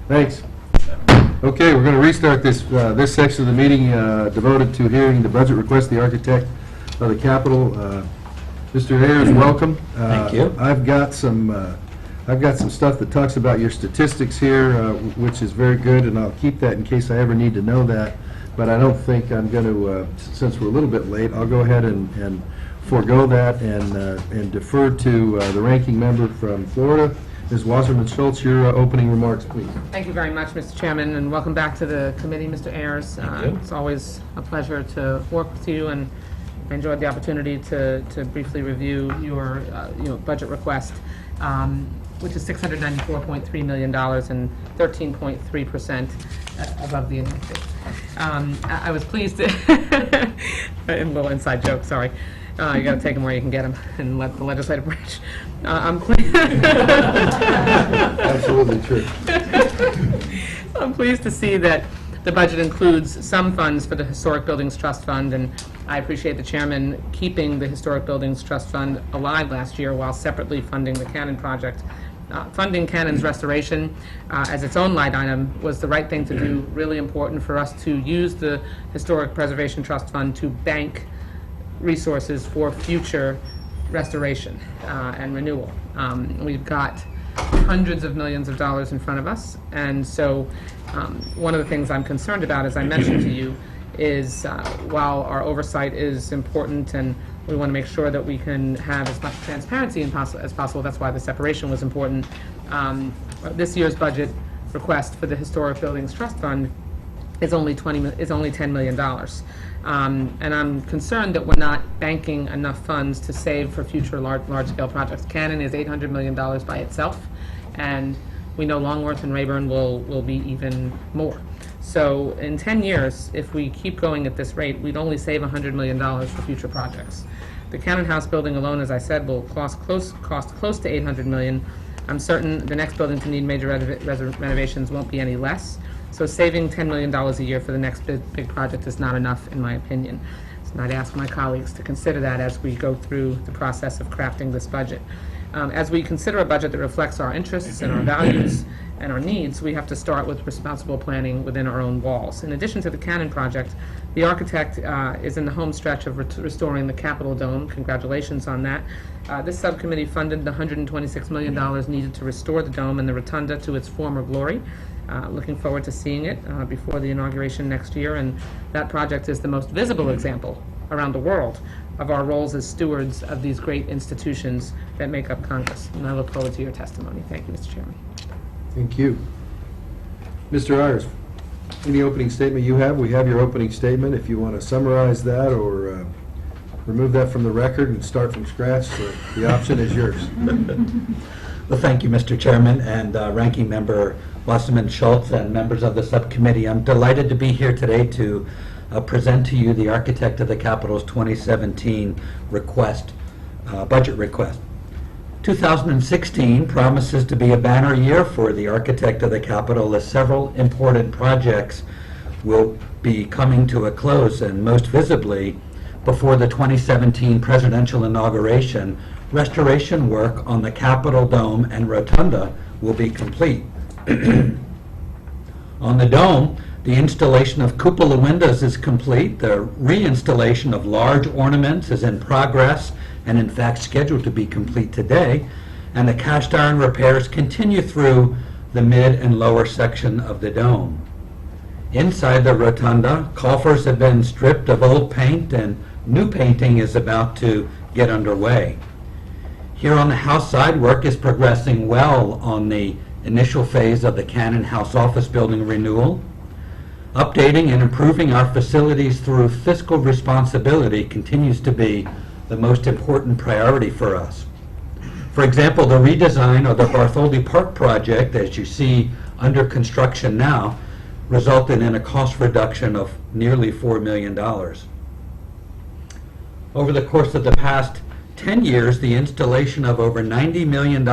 Thanks. Okay, we're going to restart this this section of the meeting devoted to hearing the budget request of the architect of the Capitol. Mr. Ayers, welcome. Thank you. I've got some stuff that talks about your statistics here, which is very good, and I'll keep that in case I ever need to know that. But I don't think I'm going to, since we're a little bit late, I'll go ahead and forego that and defer to the ranking member from Florida. Ms. Wasserman-Schultz, your opening remarks, please. Thank you very much, Mr. Chairman, and welcome back to the committee, Mr. Ayers. It's always a pleasure to work with you, and I enjoyed the opportunity to briefly review your budget request, which is $694.3 million and 13.3% above the enacted. I was pleased to, a little inside joke, sorry. You got to take them where you can get them and let the legislative branch. I'm pleased. Absolutely true. I'm pleased to see that the budget includes some funds for the Historic Buildings Trust Fund, and I appreciate the chairman keeping the Historic Buildings Trust Fund alive last year while separately funding the Cannon project. Funding Cannon's restoration as its own line item was the right thing to do, really important for us to use the Historic Preservation Trust Fund to bank resources for future restoration and renewal. We've got hundreds of millions of dollars in front of us, and so one of the things I'm concerned about, as I mentioned to you, is while our oversight is important and we want to make sure that we can have as much transparency as possible, that's why the separation was important. This year's budget request for the Historic Buildings Trust Fund is only $10 million. And I'm concerned that we're not banking enough funds to save for future large-scale projects. Cannon is $800 million by itself, and we know Longworth and Rayburn will be even more. So in 10 years, if we keep going at this rate, we'd only save $100 million for future projects. The Cannon House building alone, as I said, will cost close to $800 million. I'm certain the next building to need major renovations won't be any less. So saving $10 million a year for the next big project is not enough, in my opinion. So I'd ask my colleagues to consider that as we go through the process of crafting this budget. As we consider a budget that reflects our interests and our values and our needs, we have to start with responsible planning within our own walls. In addition to the Cannon project, the architect is in the home stretch of restoring the Capitol Dome. Congratulations on that. This subcommittee funded the $126 million needed to restore the dome and the rotunda to its former glory. Looking forward to seeing it before the inauguration next year, and that project is the most visible example around the world of our roles as stewards of these great institutions that make up Congress. And I look forward to your testimony. Thank you, Mr. Chairman. Thank you. Mr. Ayers, any opening statement you have? We have your opening statement. If you want to summarize that or remove that from the record and start from scratch, the option is yours. Well, thank you, Mr. Chairman, and Ranking Member Wasserman-Schultz and members of the subcommittee. I'm delighted to be here today to present to you the Architect of the Capitol's 2017 budget request. 2016 promises to be a banner year for the Architect of the Capitol, as several important projects will be coming to a close, and most visibly, before the 2017 presidential inauguration, restoration work on the Capitol Dome and Rotunda will be complete. On the dome, the installation of cupola windows is complete. The reinstallation of large ornaments is in progress and in fact scheduled to be complete today. And the cast iron repairs continue through the mid and lower section of the dome. Inside the rotunda, coffers have been stripped of old paint and new painting is about to get underway. Here on the House side, work is progressing well on the initial phase of the Cannon House office building renewal. Updating and improving our facilities through fiscal responsibility continues to be the most important priority for us. For example, the redesign of the Bartholdi Park project, as you see under construction now, resulted in a cost reduction of nearly $4 million. Over the course of the past 10 years, the installation of over $90 million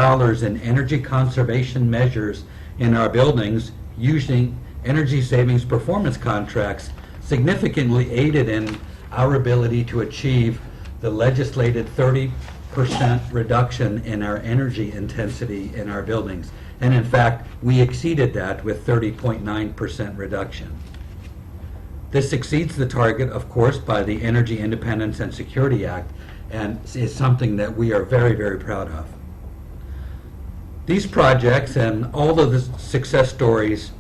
in energy conservation measures in our buildings using energy savings performance contracts significantly aided in our ability to achieve the legislated 30% reduction in our energy intensity in our buildings. And in fact, we exceeded that with 30.9% reduction. This exceeds the target, of course, by the Energy Independence and Security Act, and is something that we are very, very proud of. These projects and all of the success stories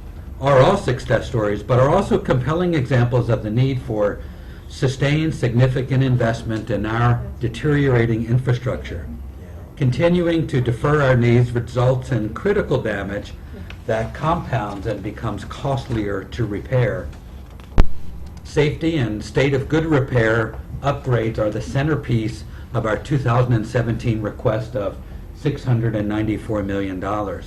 are all success stories, but are also compelling examples of the need for sustained significant investment in our deteriorating infrastructure. Continuing to defer our needs results in critical damage that compounds and becomes costlier to repair. Safety and state of good repair upgrades are the centerpiece of our 2017 request of $694 million.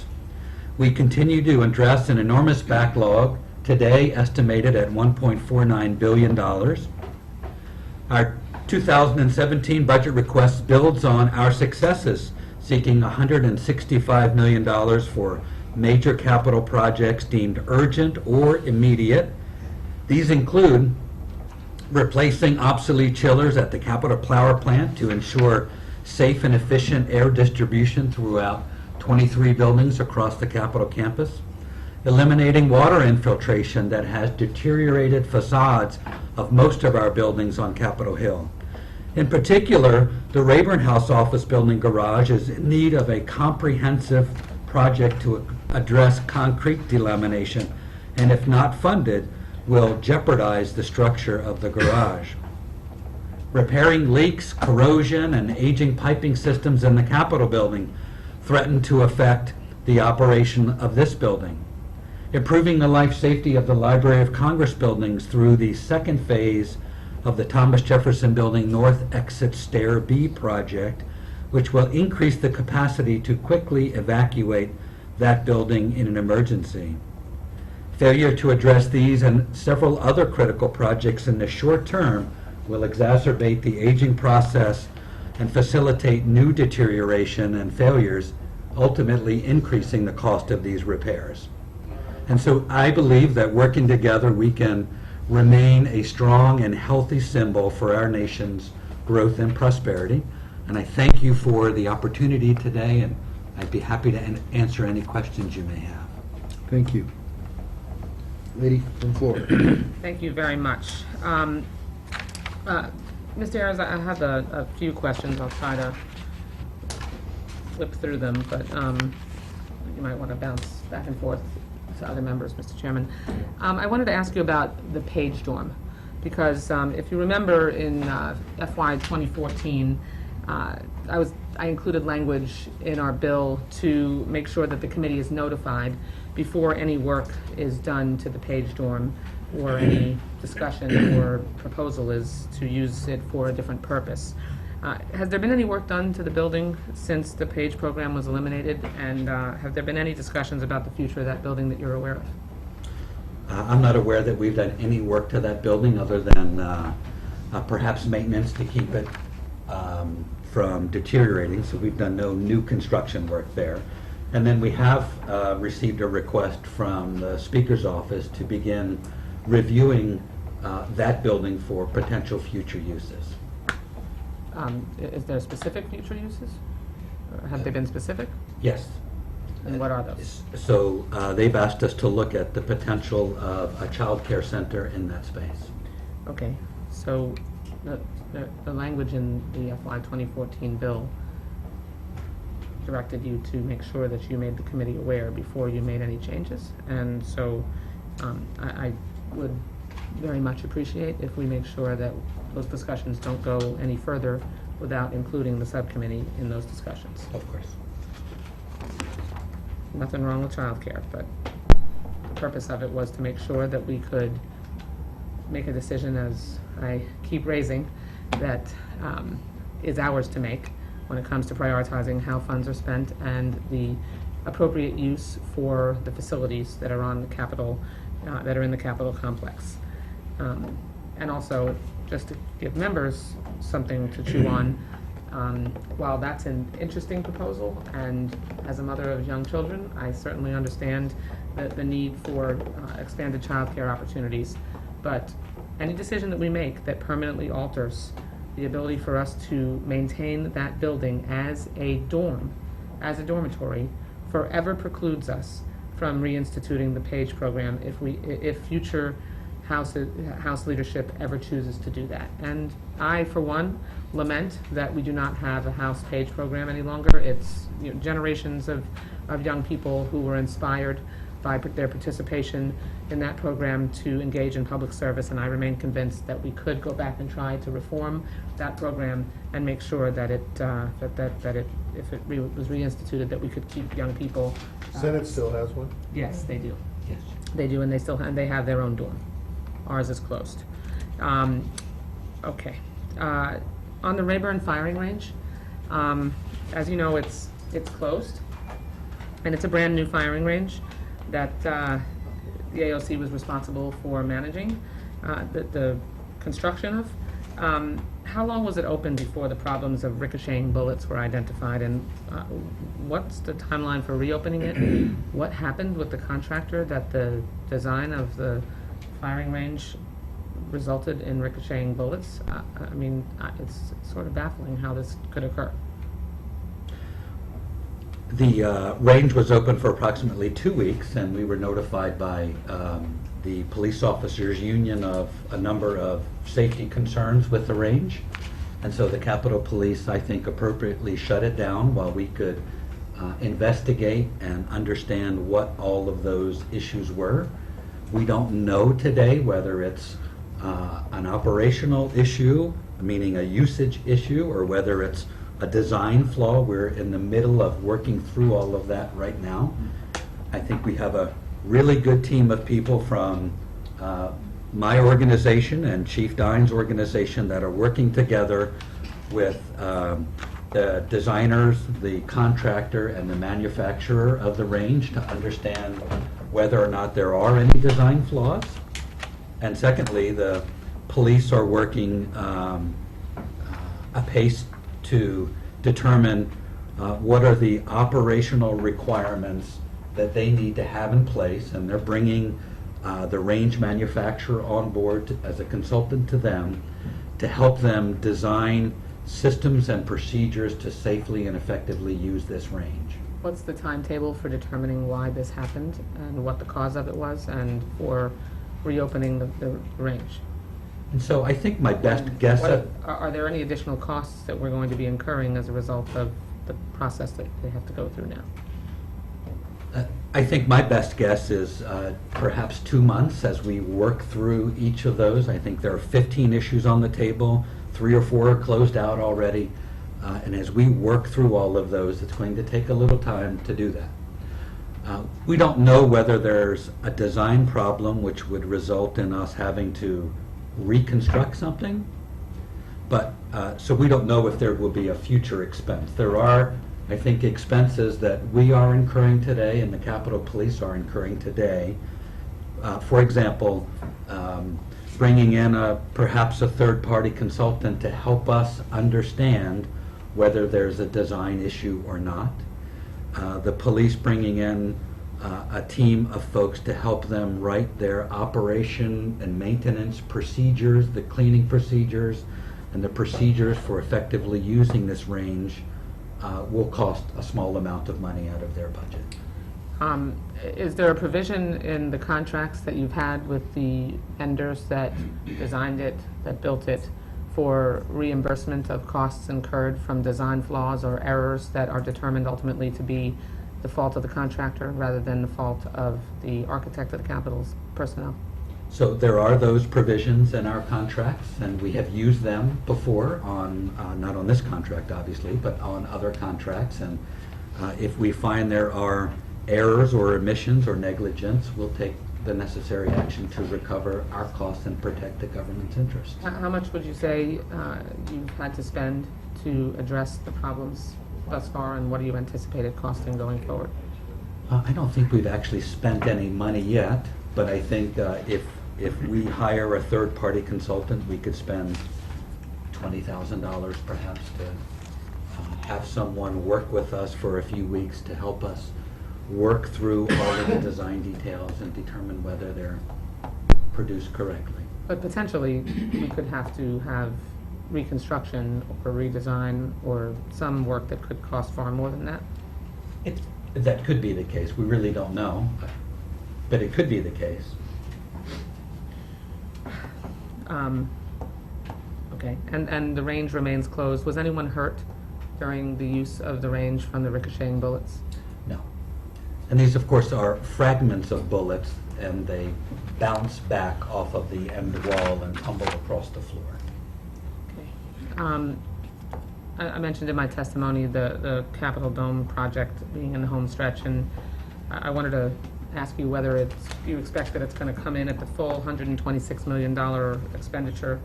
We continue to address an enormous backlog, today estimated at $1.49 billion. Our 2017 budget request builds on our successes, seeking $165 million for major capital projects deemed urgent or immediate. These include replacing obsolete chillers at the Capitol Power Plant to ensure safe and efficient air distribution throughout 23 buildings across the Capitol campus, eliminating water infiltration that has deteriorated facades of most of our buildings on Capitol Hill. In particular, the Rayburn House office building garage is in need of a comprehensive project to address concrete delamination, and if not funded, will jeopardize the structure of the garage. Repairing leaks, corrosion, and aging piping systems in the Capitol building threaten to affect the operation of this building. Improving the life safety of the Library of Congress buildings through the second phase of the Thomas Jefferson Building North Exit Stair B project, which will increase the capacity to quickly evacuate that building in an emergency. Failure to address these and several other critical projects in the short term will exacerbate the aging process and facilitate new deterioration and failures, ultimately increasing the cost of these repairs. And so I believe that working together we can remain a strong and healthy symbol for our nation's growth and prosperity. And I thank you for the opportunity today, and I'd be happy to answer any questions you may have. Thank you. Lady from the floor. Thank you very much. Mr. Ayers, I have a few questions. I'll try to flip through them, but you might want to bounce back and forth to other members, Mr. Chairman. I wanted to ask you about the Page dorm, because if you remember in FY 2014, I included language in our bill to make sure that the committee is notified before any work is done to the Page dorm, or any discussion or proposal is to use it for a different purpose. Has there been any work done to the building since the Page program was eliminated, and have there been any discussions about the future of that building that you're aware of? I'm not aware that we've done any work to that building other than perhaps maintenance to keep it from deteriorating, so we've done no new construction work there. And then we have received a request from the Speaker's office to begin reviewing that building for potential future uses. Is there specific future uses? Or have they been specific? Yes. And what are those? So they've asked us to look at the potential of a child care center in that space. Okay, so the language in the FY 2014 bill directed you to make sure that you made the committee aware before you made any changes, and so I would very much appreciate if we make sure that those discussions don't go any further without including the subcommittee in those discussions. Of course. Nothing wrong with childcare, but the purpose of it was to make sure that we could make a decision, as I keep raising, that is ours to make when it comes to prioritizing how funds are spent and the appropriate use for the facilities that are on the Capitol, that are in the Capitol complex. And also, just to give members something to chew on, while that's an interesting proposal, and as a mother of young children, I certainly understand the need for expanded child care opportunities, but any decision that we make that permanently alters the ability for us to maintain that building as a dorm, as a dormitory, forever precludes us from reinstituting the PAGE program if future House leadership ever chooses to do that. And I, for one, lament that we do not have a House PAGE program any longer. It's generations of young people who were inspired by their participation in that program to engage in public service, and I remain convinced that we could go back and try to reform that program and make sure that if it was reinstituted, that we could keep young people. Senate still has one? Yes, they do. Yes. They do, and they have their own dorm. Ours is closed. Okay. On the Rayburn firing range, as you know, it's closed, and it's a brand-new firing range that the AOC was responsible for managing the construction of. How long was it open before the problems of ricocheting bullets were identified, and what's the timeline for reopening it? What happened with the contractor that the design of the firing range resulted in ricocheting bullets? I mean, it's sort of baffling how this could occur. The range was open for approximately 2 weeks, and we were notified by the police officers union of a number of safety concerns with the range. And so the Capitol Police, I think, appropriately shut it down while we could investigate and understand what all of those issues were. We don't know today whether it's an operational issue, meaning a usage issue, or whether it's a design flaw. We're in the middle of working through all of that right now. I think we have a really good team of people from my organization and Chief Dine's organization that are working together with the designers, the contractor, and the manufacturer of the range to understand whether or not there are any design flaws. And secondly, the police are working apace to determine what are the operational requirements that they need to have in place, and they're bringing the range manufacturer on board as a consultant to them to help them design systems and procedures to safely and effectively use this range. What's the timetable for determining why this happened and what the cause of it was, and for reopening the range? And so I think my best guess Are there any additional costs that we're going to be incurring as a result of the process that they have to go through now? I think my best guess is perhaps 2 months as we work through each of those. I think there are 15 issues on the table, 3 or 4 are closed out already. And as we work through all of those, it's going to take a little time to do that. We don't know whether there's a design problem which would result in us having to reconstruct something, but so we don't know if there will be a future expense. There are, I think, expenses that we are incurring today and the Capitol Police are incurring today. For example, bringing in perhaps a third-party consultant to help us understand whether there's a design issue or not. The police bringing in a team of folks to help them write their operation and maintenance procedures, the cleaning procedures, and the procedures for effectively using this range will cost a small amount of money out of their budget. Is there a provision in the contracts that you've had with the vendors that designed it, that built it, for reimbursement of costs incurred from design flaws or errors that are determined ultimately to be the fault of the contractor rather than the fault of the architect of the Capitol's personnel? So there are those provisions in our contracts, and we have used them before on, not on this contract obviously, but on other contracts. And if we find there are errors or omissions or negligence, we'll take the necessary action to recover our costs and protect the government's interests. How much would you say you've had to spend to address the problems thus far, and what do you anticipate it costing going forward? I don't think we've actually spent any money yet, but I think if we hire a third-party consultant, we could spend $20,000 perhaps to have someone work with us for a few weeks to help us work through all of the design details and determine whether they're produced correctly. But potentially, we could have to have reconstruction or redesign or some work that could cost far more than that. That could be the case. We really don't know, but it could be the case. Okay, and the range remains closed. Was anyone hurt during the use of the range from the ricocheting bullets? No. And these, of course, are fragments of bullets, and they bounce back off of the end wall and tumble across the floor. Okay. I mentioned in my testimony the Capitol Dome project being in the home stretch, and I wanted to ask you whether you expect that it's going to come in at the full $126 million expenditure,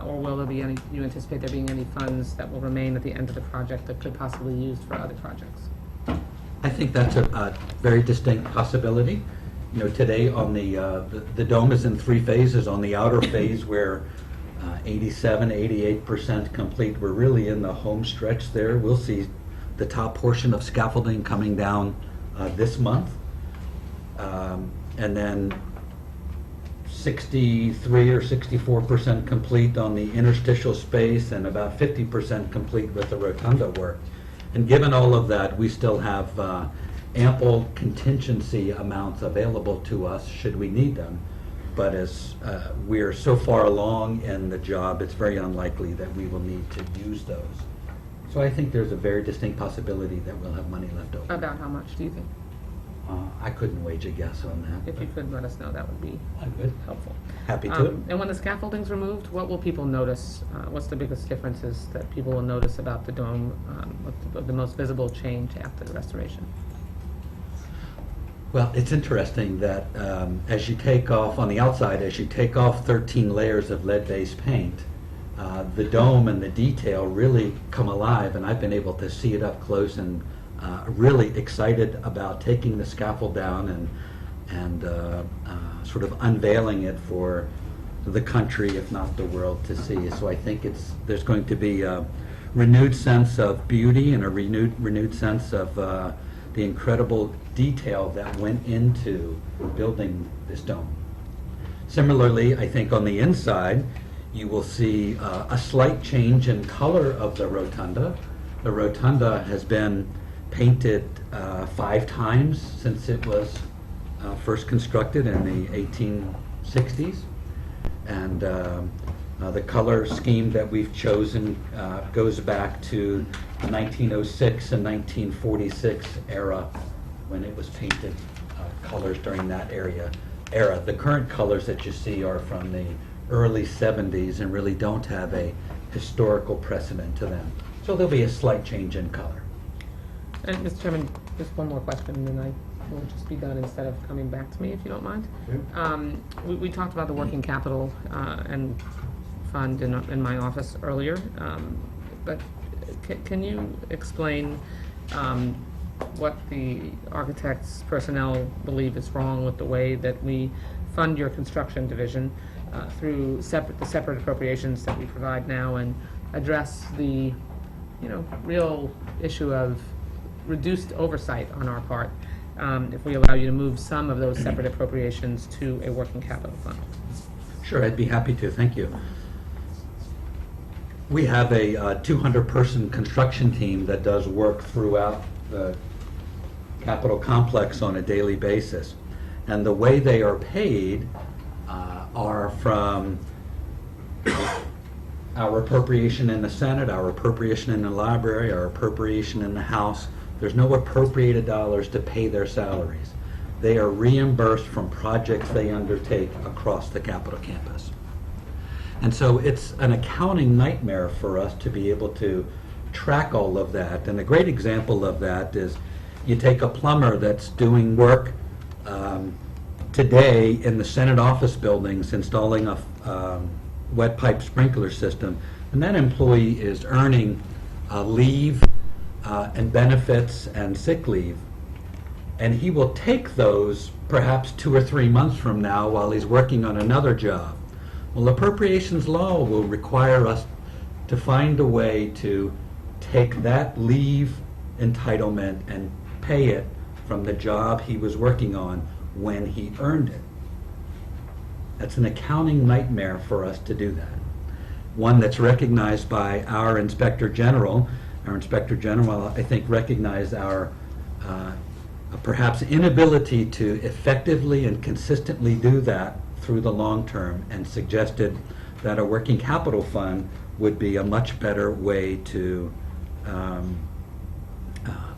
or will there be any, you anticipate there being any funds that will remain at the end of the project that could possibly be used for other projects? I think that's a very distinct possibility. You know, today on the dome is in 3 phases. On the outer phase, we're 88% complete. We're really in the home stretch there. We'll see the top portion of scaffolding coming down this month. And then 63 or 64% complete on the interstitial space, and about 50% complete with the rotunda work. And given all of that, we still have ample contingency amounts available to us should we need them. But as we're so far along in the job, it's very unlikely that we will need to use those. So I think there's a very distinct possibility that we'll have money left over. About how much do you think? I couldn't wage a guess on that. If you could let us know, that would be Good. helpful. Happy to. And when the scaffolding's removed, what will people notice? What's the biggest differences that people will notice about the dome? What's the most visible change after the restoration? Well, it's interesting that as you take off, on the outside, as you take off 13 layers of lead-based paint, the dome and the detail really come alive, and I've been able to see it up close, and really excited about taking the scaffold down and sort of unveiling it for the country, if not the world, to see. So I think there's going to be a renewed sense of beauty and a renewed sense of the incredible detail that went into building this dome. Similarly, I think on the inside, you will see a slight change in color of the rotunda. The rotunda has been painted 5 times since it was first constructed in the 1860s. And the color scheme that we've chosen goes back to 1906 and 1946 era, when it was painted colors during that era. The current colors that you see are from the early 70s and really don't have a historical precedent to them. So there'll be a slight change in color. And Mr. Chairman, just one more question, and then I will just be done instead of coming back to me, if you don't mind. Okay. We talked about the working capital and fund in my office earlier, but can you explain what the architect's personnel believe is wrong with the way that we fund your construction division through the separate appropriations that we provide now, and address the real issue of reduced oversight on our part if we allow you to move some of those separate appropriations to a working capital fund? Sure, I'd be happy to. Thank you. We have a 200-person construction team that does work throughout the Capitol complex on a daily basis. And the way they are paid are from our appropriation in the Senate, our appropriation in the library, our appropriation in the House. There's no appropriated dollars to pay their salaries. They are reimbursed from projects they undertake across the Capitol campus. And so it's an accounting nightmare for us to be able to track all of that. And a great example of that is you take a plumber that's doing work today in the Senate office buildings installing a wet pipe sprinkler system, and that employee is earning leave and benefits and sick leave. And he will take those perhaps 2 or 3 months from now while he's working on another job. Well, appropriations law will require us to find a way to take that leave entitlement and pay it from the job he was working on when he earned it. That's an accounting nightmare for us to do that. One that's recognized by our Inspector General. Our Inspector General, I think, recognized our perhaps inability to effectively and consistently do that through the long term, and suggested that a working capital fund would be a much better way to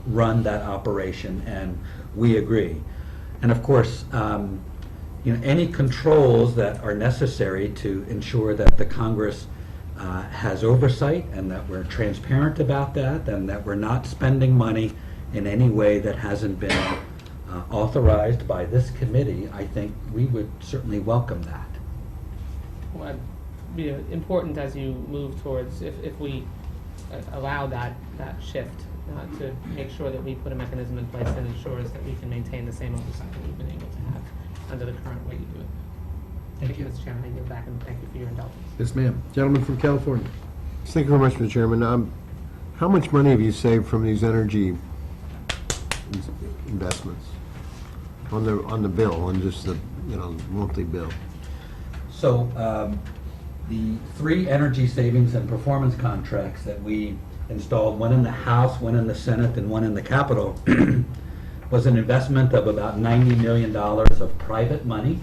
run that operation, and we agree. And of course, any controls that are necessary to ensure that the Congress has oversight and that we're transparent about that, and that we're not spending money in any way that hasn't been authorized by this committee, I think we would certainly welcome that. Well, it'd be important as you move towards, if we allow that shift, to make sure that we put a mechanism in place that ensures that we can maintain the same oversight that we've been able to have under the current way you do it. Thank you, Mr. Chairman. I yield back, and thank you for your indulgence. Yes, ma'am. Gentleman from California. Thank you very much, Mr. Chairman. How much money have you saved from these energy investments on the bill, on just the monthly bill? So the 3 energy savings and performance contracts that we installed, one in the House, one in the Senate, and one in the Capitol, was an investment of about $90 million of private money,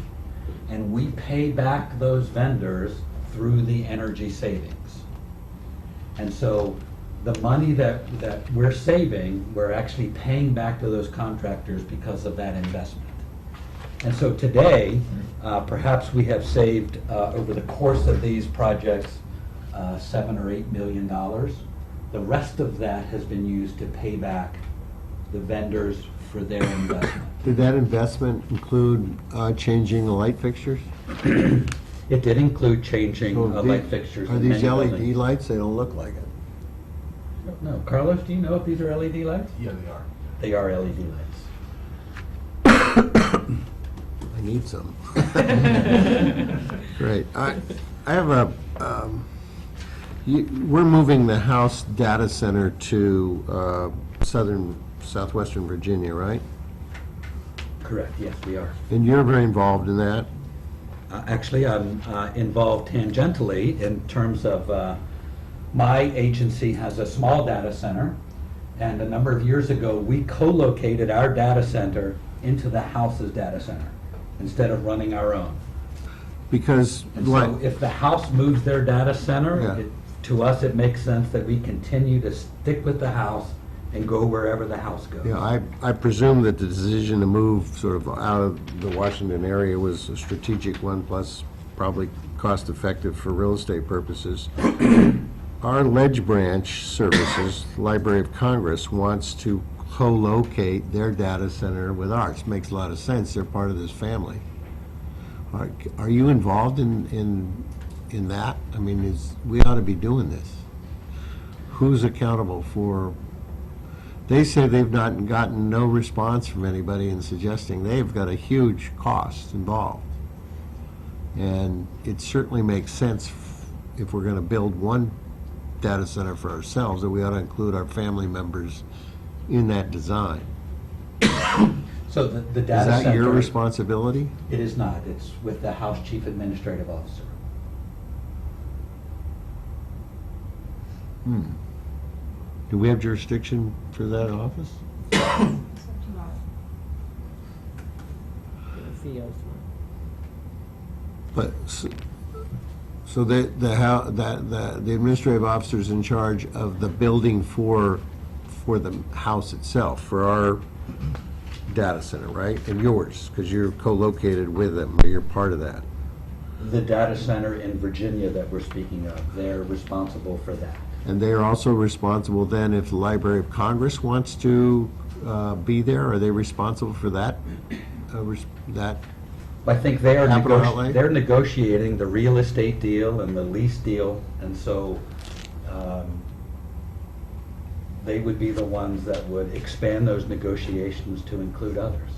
and we pay back those vendors through the energy savings. And so the money that we're saving, we're actually paying back to those contractors because of that investment. And so today, perhaps we have saved, over the course of these projects, $7 or $8 million. The rest of that has been used to pay back the vendors for their investment. Did that investment include changing the light fixtures? It did include changing light fixtures. Are in these many LED buildings. lights? They don't look like it. No. Carlos, do you know if these are LED lights? Yeah, they are. They are LED lights. I need some. Great. I have a. We're moving the House data center to southwestern Virginia, right? Correct, yes, we are. And you're very involved in that. Actually, I'm involved tangentially in terms of my agency has a small data center, and a number of years ago, we co-located our data center into the House's data center instead of running our own. Because And so if the House moves their data center, Yeah. to us, it makes sense that we continue to stick with the House and go wherever the House goes. I presume that the decision to move sort of out of the Washington area was a strategic one, plus probably cost-effective for real estate purposes. Our Ledge Branch Services, Library of Congress, wants to co-locate their data center with ours. Makes a lot of sense. They're part of this family. Are you involved in that? I mean, we ought to be doing this. Who's accountable for? They say they've not gotten no response from anybody in suggesting they've got a huge cost involved. And it certainly makes sense if we're going to build one data center for ourselves, that we ought to include our family members in that design. So the Is data center... that your responsibility? It is not. It's with the House Chief Administrative Officer. Do we have jurisdiction for that office? But, so the administrative officer is in charge of the building for the house itself, for our data center, right? And yours, because you're co-located with them, or you're part of that. The data center in Virginia that we're speaking of, they're responsible for that. And they are also responsible then if the Library of Congress wants to be there, are they responsible for that? I think they are Capital outlay? they're negotiating the real estate deal and the lease deal, and so they would be the ones that would expand those negotiations to include others.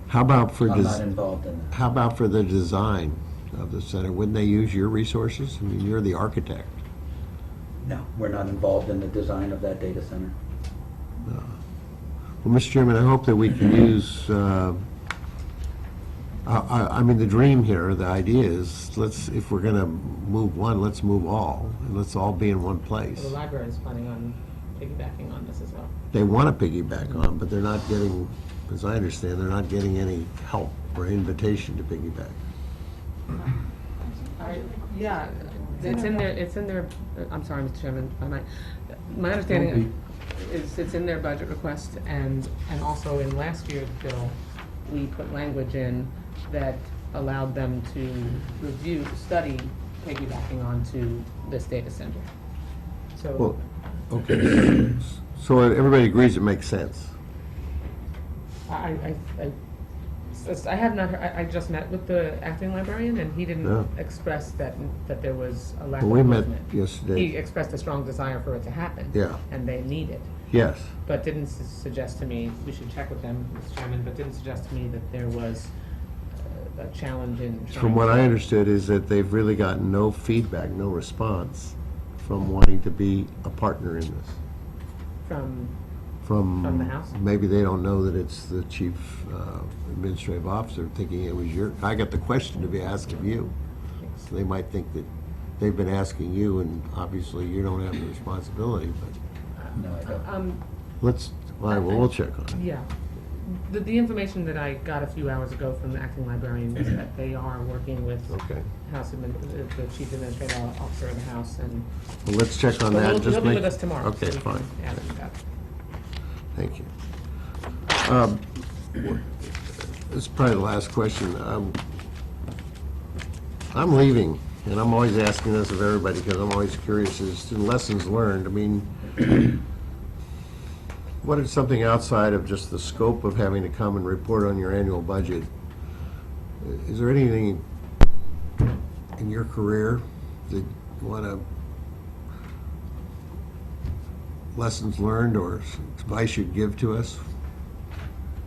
How about for I'm not involved in that. how about for the design of the center? Wouldn't they use your resources? I mean, you're the architect. No, we're not involved in the design of that data center. Well, Mr. Chairman, I hope that we can use, I mean, the dream here, the idea is, if we're going to move one, let's move all, and let's all be in one place. The library is planning on piggybacking on this as well. They want to piggyback on, but they're not getting as I understand, they're not getting any help or invitation to piggyback. Yeah, it's in their, I'm sorry, Mr. Chairman, my understanding is it's in their budget request, and also in last year's bill, we put language in that allowed them to study piggybacking onto this data center. Well, So okay. So everybody agrees it makes sense. I have not, I just met with the acting librarian, and he Yeah. didn't express that there was a lack of Well, we met movement. yesterday. He expressed a strong desire for it to happen. Yeah. And they need it, Yes. but didn't suggest to me, we should check with them, Mr. Chairman, but didn't suggest to me that there was a challenge in trying From what to- I understood is that they've really gotten no feedback, no response from wanting to be a partner in this. From the House? Maybe they don't know that it's the chief administrative officer, thinking it was I got the question to be asked of you. So they might think that they've been asking you, and obviously you don't have the responsibility, but No, I don't. we'll check on it. Yeah. The information that I got a few hours ago from the acting librarian is that they are working with Okay. the chief administrative officer of the House, and Well, let's check on but that. he'll be with us tomorrow. Okay, so we can fine. ask him about it. Thank you. This is probably the last question. I'm leaving, and I'm always asking this of everybody because I'm always curious as to lessons learned. I mean, what is something outside of just the scope of having to come and report on your annual budget? Is there anything in your career that you want to lessons learned or advice you'd give to us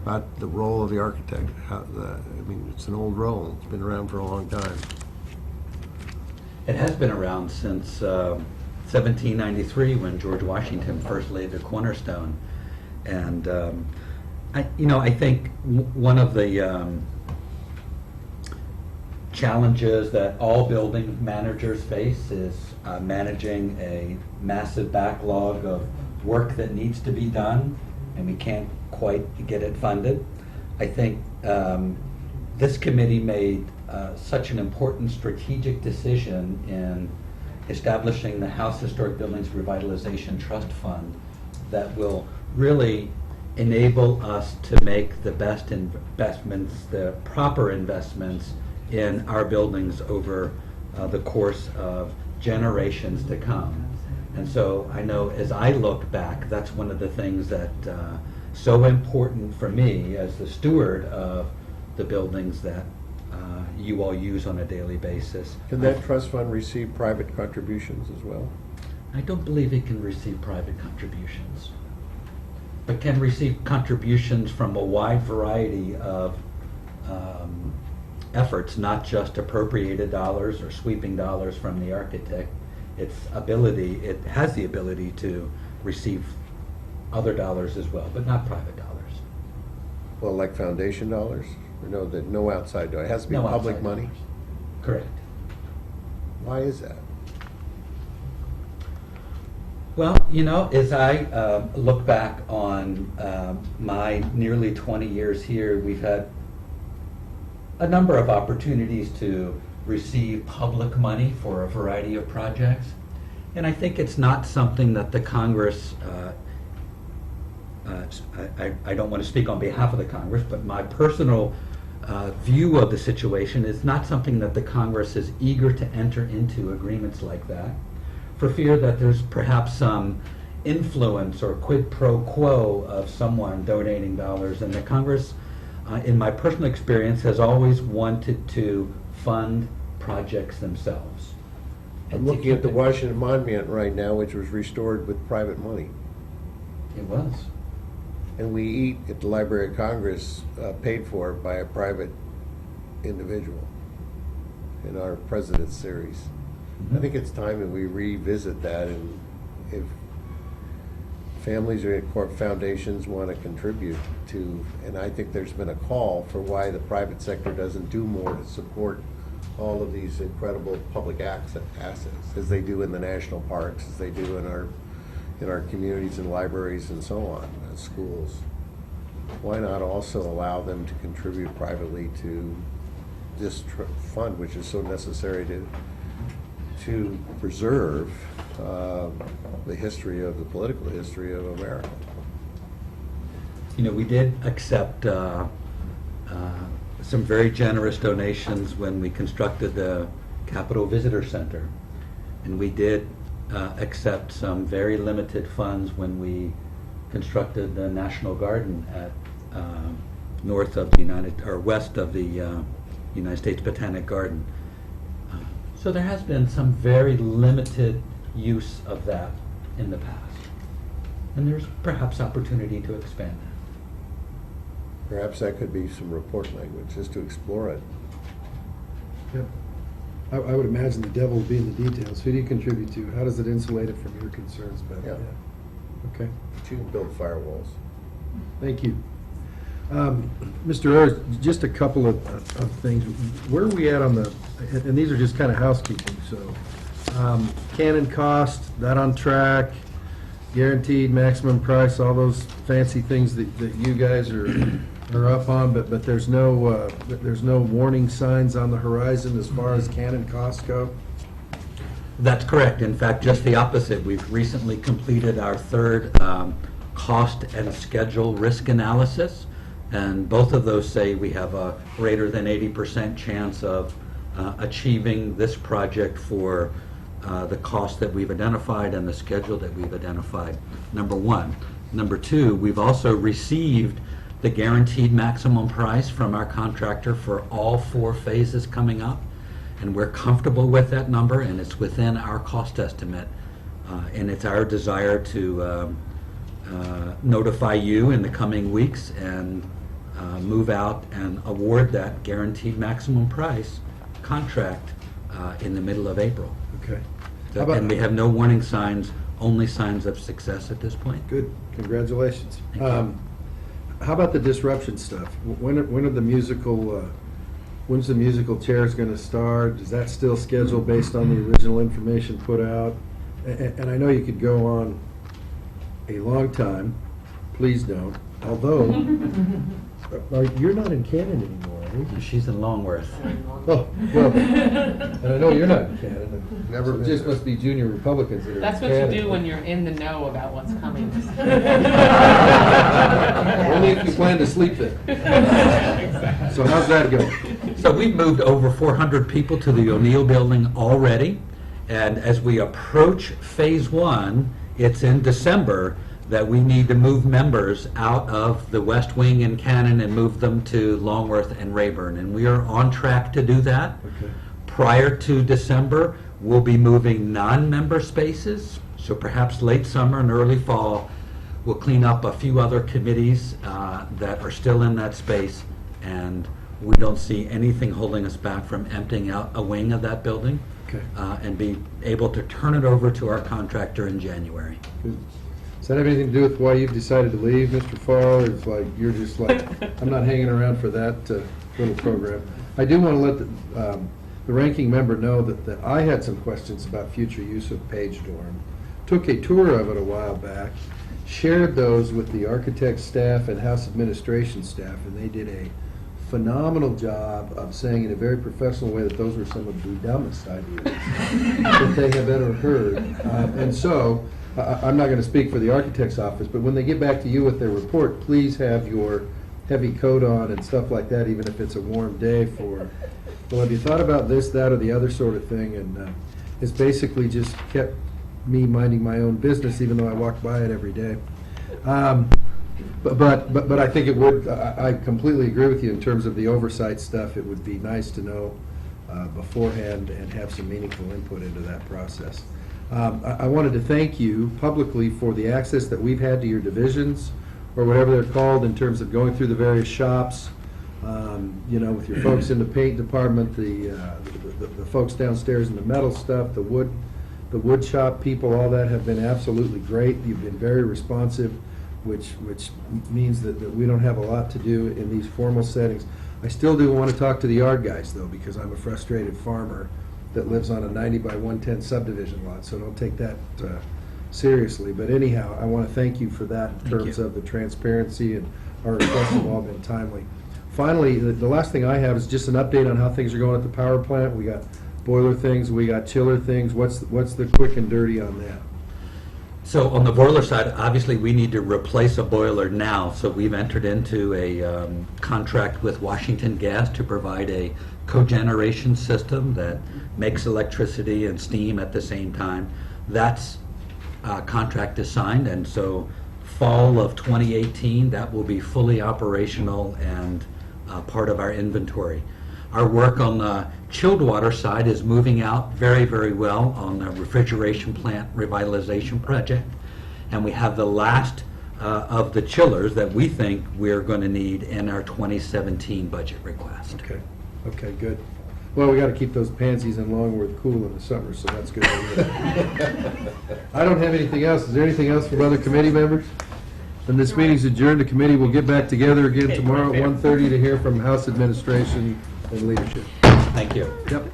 about the role of the architect? I mean, it's an old role. It's been around for a long time. It has been around since 1793, when George Washington first laid the cornerstone. And I think one of the challenges that all building managers face is managing a massive backlog of work that needs to be done, and we can't quite get it funded. I think this committee made such an important strategic decision in establishing the House Historic Buildings Revitalization Trust Fund that will really enable us to make the best investments, the proper investments in our buildings over the course of generations to come. And so I know as I look back, that's one of the things that so important for me as the steward of the buildings that you all use on a daily basis. Can that trust fund receive private contributions as well? I don't believe it can receive private contributions, but can receive contributions from a wide variety of efforts, not just appropriated dollars or sweeping dollars from the architect. It has the ability to receive other dollars as well, but not private dollars. Well, like foundation dollars? Or no outside dollar? It has to be No public outside money? dollars. Correct. Why is that? Well, as I look back on my nearly 20 years here, we've had a number of opportunities to receive public money for a variety of projects. And I think it's not something that the Congress, I don't want to speak on behalf of the Congress, but my personal view of the situation is not something that the Congress is eager to enter into agreements like that, for fear that there's perhaps some influence or quid pro quo of someone donating dollars. And the Congress, in my personal experience, has always wanted to fund projects themselves. I'm And to looking at keep the it- Washington Monument right now, which was restored with private money. It was. And we eat at the Library of Congress, paid for by a private individual in our President's Series. I think it's time that we revisit that, and if families or foundations want to contribute to, and I think there's been a call for why the private sector doesn't do more to support all of these incredible public assets, as they do in the national parks, as they do in our communities and libraries and so on, schools. why not also allow them to contribute privately to this fund, which is so necessary to preserve the history of the political history of America? You know, we did accept some very generous donations when we constructed the Capitol Visitor Center. And we did accept some very limited funds when we constructed the National Garden at north of the west of the United States Botanic Garden. So there has been some very limited use of that in the past. And there's perhaps opportunity to expand that. Perhaps that could be some report language, just to explore it. Yep. I would imagine the devil will be in the details. Who do you contribute to? How does it insulate it from your concerns, Beth? Yeah. Okay, But you can build firewalls. thank you. Mr. Ayers, just a couple of things. Where are we at on the, and these are just kind of housekeeping, so, Canon cost, that on track, guaranteed maximum price, all those fancy things that you guys are up on, but there's no warning signs on the horizon as far as Canon costs go? That's correct. In fact, just the opposite. We've recently completed our third cost and schedule risk analysis, and both of those say we have a greater than 80% chance of achieving this project for the cost that we've identified and the schedule that we've identified, number one. Number two, we've also received the guaranteed maximum price from our contractor for all 4 phases coming up, and we're comfortable with that number, and it's within our cost estimate. And it's our desire to notify you in the coming weeks and move out and award that guaranteed maximum price contract in the middle of April. Okay. How about- And we have no warning signs, only signs of success at this point. Good, congratulations. Thank you. How about the disruption stuff? When are the musical, when's the musical chairs gonna start? Is that still scheduled based on the original information put out? And I know you could go on a long time, please don't, although, you're not in Canada anymore, are you? She's in Longworth. Oh, well, and I know you're not in Canada. Never So it been just there. must be junior Republicans that are in That's what Canada. you do when you're in the know about what's coming. Only if you plan to sleep there. So how's that going? So we've moved over 400 people to the O'Neill Building already, and as we approach Phase 1, it's in December that we need to move members out of the West Wing and Cannon and move them to Longworth and Rayburn, and we are on track to do that. Okay. Prior to December, we'll be moving non-member spaces, so perhaps late summer and early fall, we'll clean up a few other committees that are still in that space, and we don't see anything holding us back from emptying out a wing of that building Okay. and be able to turn it over to our contractor in January. Good. Does that have anything to do with why you've decided to leave, Mr. Farr? It's like, you're just like, I'm not hanging around for that little program. I do want to let the ranking member know that I had some questions about future use of Page Dorm. Took a tour of it a while back, shared those with the architect staff and house administration staff, and they did a phenomenal job of saying in a very professional way that those were some of the dumbest ideas that they have ever heard. And so, I'm not going to speak for the architect's office, but when they get back to you with their report, please have your heavy coat on and stuff like that, even if it's a warm day for, well, have you thought about this, that, or the other sort of thing? And it's basically just kept me minding my own business, even though I walk by it every day. But I think it would, I completely agree with you in terms of the oversight stuff. It would be nice to know beforehand and have some meaningful input into that process. I wanted to thank you publicly for the access that we've had to your divisions, or whatever they're called, in terms of going through the various shops, you know, with your folks in the paint department, the folks downstairs in the metal stuff, the wood shop people, all that have been absolutely great. You've been very responsive, which means that we don't have a lot to do in these formal settings. I still do want to talk to the yard guys, though, because I'm a frustrated farmer that lives on a 90 by 110 subdivision lot, so don't take that seriously. But anyhow, I want to thank you for that in terms of the transparency and our requests have all been timely. Finally, the last thing I have is just an update on how things are going at the power plant. We got boiler things, we got chiller things. What's the quick and dirty on that? So on the boiler side, obviously, we need to replace a boiler now, so we've entered into a contract with Washington Gas to provide a cogeneration system that makes electricity and steam at the same time. That's contract is signed, and so fall of 2018, that will be fully operational and part of our inventory. Our work on the chilled water side is moving out very, very well on the refrigeration plant revitalization project. And we have the last of the chillers that we think we're going to need in our 2017 budget request. Okay, good. Well, we got to keep those pansies in Longworth cool in the summer, so that's good. I don't have anything else. Is there anything else from other committee members? Then this meeting's adjourned. The committee will get back together again tomorrow at 1:30 to hear from House Administration and Leadership. Thank you. Yep.